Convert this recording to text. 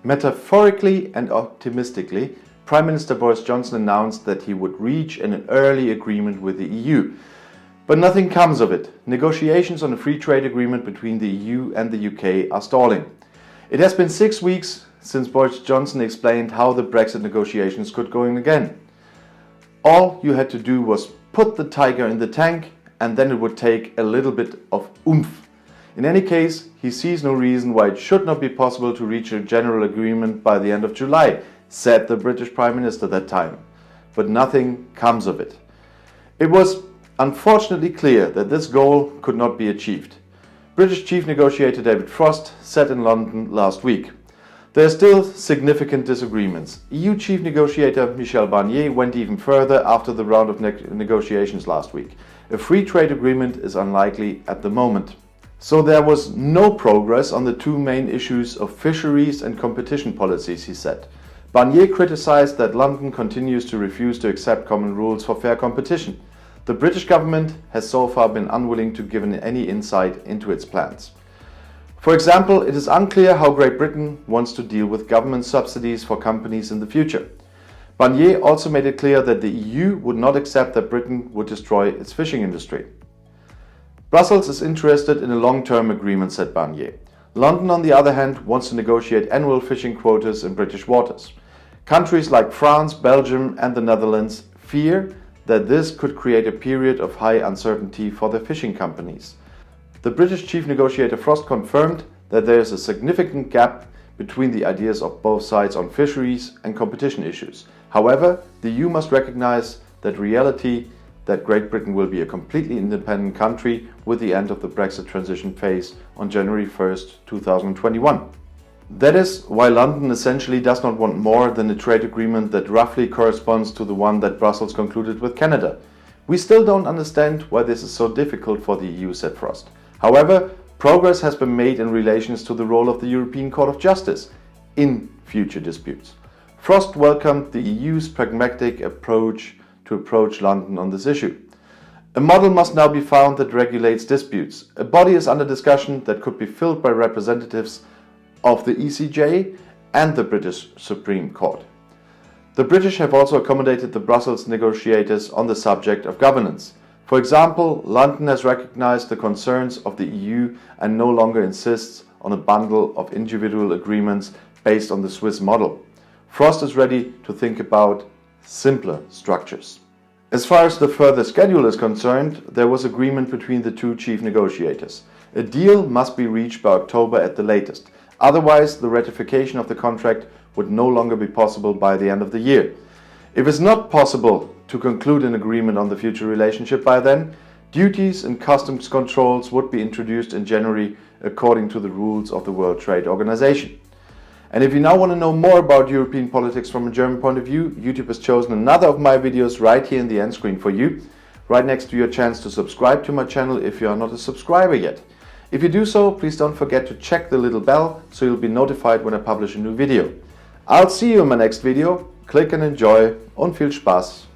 Metaphorically and optimistically, Prime Minister Boris Johnson announced that he would reach an early agreement with the EU. But nothing comes of it. Negotiations on a free trade agreement between the EU and the UK are stalling. It has been 6 weeks since Boris Johnson explained how the Brexit negotiations could go in again. All you had to do was put the tiger in the tank, and then it would take a little bit of oomph. In any case, he sees no reason why it should not be possible to reach a general agreement by the end of July, said the British Prime Minister that time. But nothing comes of it. It was unfortunately clear that this goal could not be achieved. British Chief Negotiator David Frost said in London last week, "There are still significant disagreements." EU Chief Negotiator Michel Barnier went even further after the round of negotiations last week. A free trade agreement is unlikely at the moment. So there was no progress on the two main issues of fisheries and competition policies, he said. Barnier criticized that London continues to refuse to accept common rules for fair competition. The British government has so far been unwilling to give any insight into its plans. For example, it is unclear how Great Britain wants to deal with government subsidies for companies in the future. Barnier also made it clear that the EU would not accept that Britain would destroy its fishing industry. Brussels is interested in a long-term agreement, said Barnier. London, on the other hand, wants to negotiate annual fishing quotas in British waters. Countries like France, Belgium and the Netherlands fear that this could create a period of high uncertainty for the fishing companies. The British Chief Negotiator Frost confirmed that there is a significant gap between the ideas of both sides on fisheries and competition issues. However, the EU must recognize that reality that Great Britain will be a completely independent country with the end of the Brexit transition phase on January 1st, 2021. That is why London essentially does not want more than a trade agreement that roughly corresponds to the one that Brussels concluded with Canada. We still don't understand why this is so difficult for the EU, said Frost. However, progress has been made in relation to the role of the European Court of Justice in future disputes. Frost welcomed the EU's pragmatic approach to approach London on this issue. A model must now be found that regulates disputes. A body is under discussion that could be filled by representatives of the ECJ and the British Supreme Court. The British have also accommodated the Brussels negotiators on the subject of governance. For example, London has recognized the concerns of the EU and no longer insists on a bundle of individual agreements based on the Swiss model. Frost is ready to think about simpler structures. As far as the further schedule is concerned, there was agreement between the two chief negotiators. A deal must be reached by October at the latest. Otherwise, the ratification of the contract would no longer be possible by the end of the year. If it's not possible to conclude an agreement on the future relationship by then, duties and customs controls would be introduced in January according to the rules of the World Trade Organization. And if you now want to know more about European politics from a German point of view, YouTube has chosen another of my videos right here in the end screen for you, right next to your chance to subscribe to my channel if you are not a subscriber yet. If you do so, please don't forget to check the little bell so you'll be notified when I publish a new video. I'll see you in my next video. Click and enjoy und viel Spaß!